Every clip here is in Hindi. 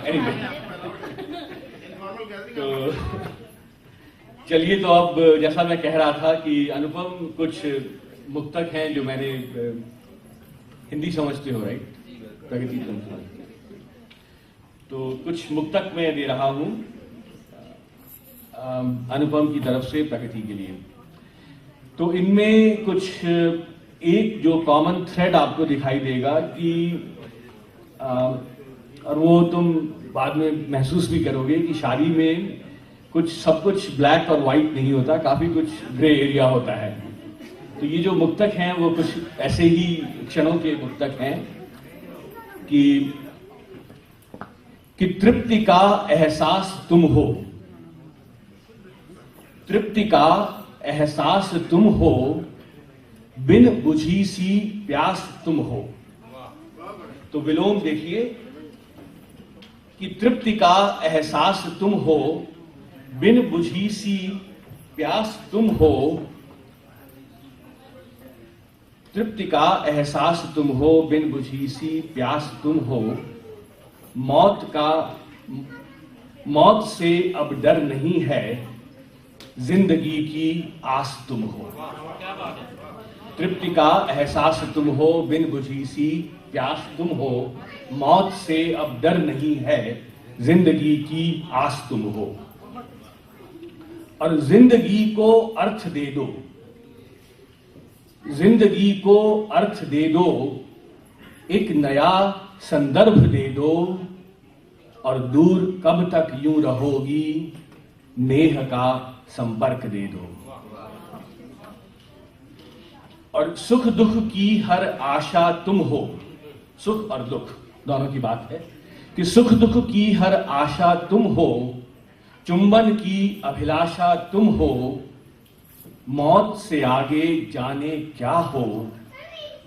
एनीवे तो चलिए, तो अब जैसा मैं कह रहा था कि अनुपम कुछ मुक्तक हैं जो मैंने हिंदी समझते हो, राइट? प्रगति तुम समझते हो, तो कुछ मुक्तक मैं दे रहा हूं अनुपम की तरफ से प्रगति के लिए। तो इनमें कुछ एक जो कॉमन थ्रेड आपको दिखाई देगा कि और वो तुम बाद में महसूस भी करोगे कि शादी में सब कुछ ब्लैक और वाइट नहीं होता, काफी कुछ ग्रे एरिया होता है। तो ये जो मुक्तक हैं वो कुछ ऐसे ही क्षणों के मुक्तक हैं कि तृप्ति का एहसास तुम हो, तृप्ति का एहसास तुम हो, बिन बुझी सी प्यास तुम हो। तो विलोम देखिए कि तृप्ति का एहसास तुम हो, बिन बुझी सी प्यास तुम हो, तृप्ति का एहसास तुम हो, बिन बुझी सी प्यास तुम हो। मौत से अब डर नहीं है, जिंदगी की आस तुम हो। तृप्ति का एहसास तुम हो, बिन बुझी सी प्यास तुम हो, मौत से अब डर नहीं है, जिंदगी की आस तुम हो। और जिंदगी को अर्थ दे दो, जिंदगी को अर्थ दे दो, एक नया संदर्भ दे दो, और दूर कब तक यूं रहोगी, नेह का संपर्क दे दो। और सुख दुख की हर आशा तुम हो, सुख और दुख दोनों की बात है कि सुख दुख की हर आशा तुम हो, चुंबन की अभिलाषा तुम हो, मौत से आगे जाने क्या हो,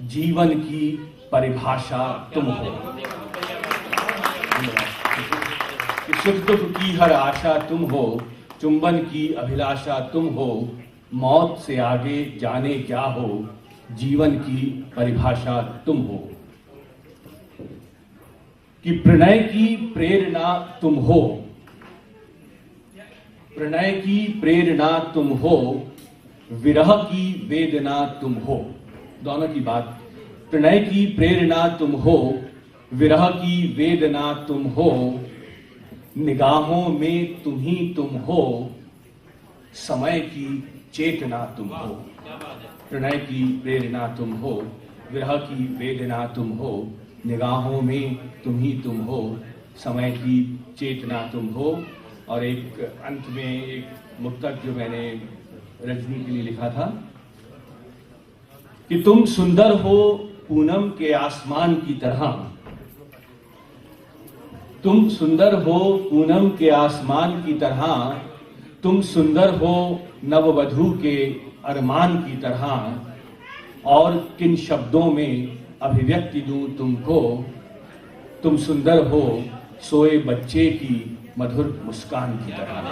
जीवन की परिभाषा तुम हो। सुख दुख की हर आशा तुम हो, चुंबन की अभिलाषा तुम हो, मौत से आगे जाने क्या हो, जीवन की परिभाषा तुम हो। कि प्रणय की प्रेरणा तुम हो, प्रणय की प्रेरणा तुम हो, विरह की वेदना तुम हो। दोनों की बात, प्रणय की प्रेरणा तुम हो, विरह की वेदना तुम हो, निगाहों में तुम ही तुम हो, समय की चेतना तुम हो। प्रणय की प्रेरणा तुम हो, विरह की वेदना तुम हो, निगाहों में तुम ही तुम हो, समय की चेतना तुम हो। और एक अंत में एक मुक्तक जो मैंने रजनी के लिए लिखा था कि तुम सुंदर हो पूनम के आसमान की तरह, तुम सुंदर हो पूनम के आसमान की तरह, तुम सुंदर हो नववधू के अरमान की तरह, और किन शब्दों में अभिव्यक्ति दूं तुमको, तुम सुंदर हो सोए बच्चे की मधुर मुस्कान की तरह।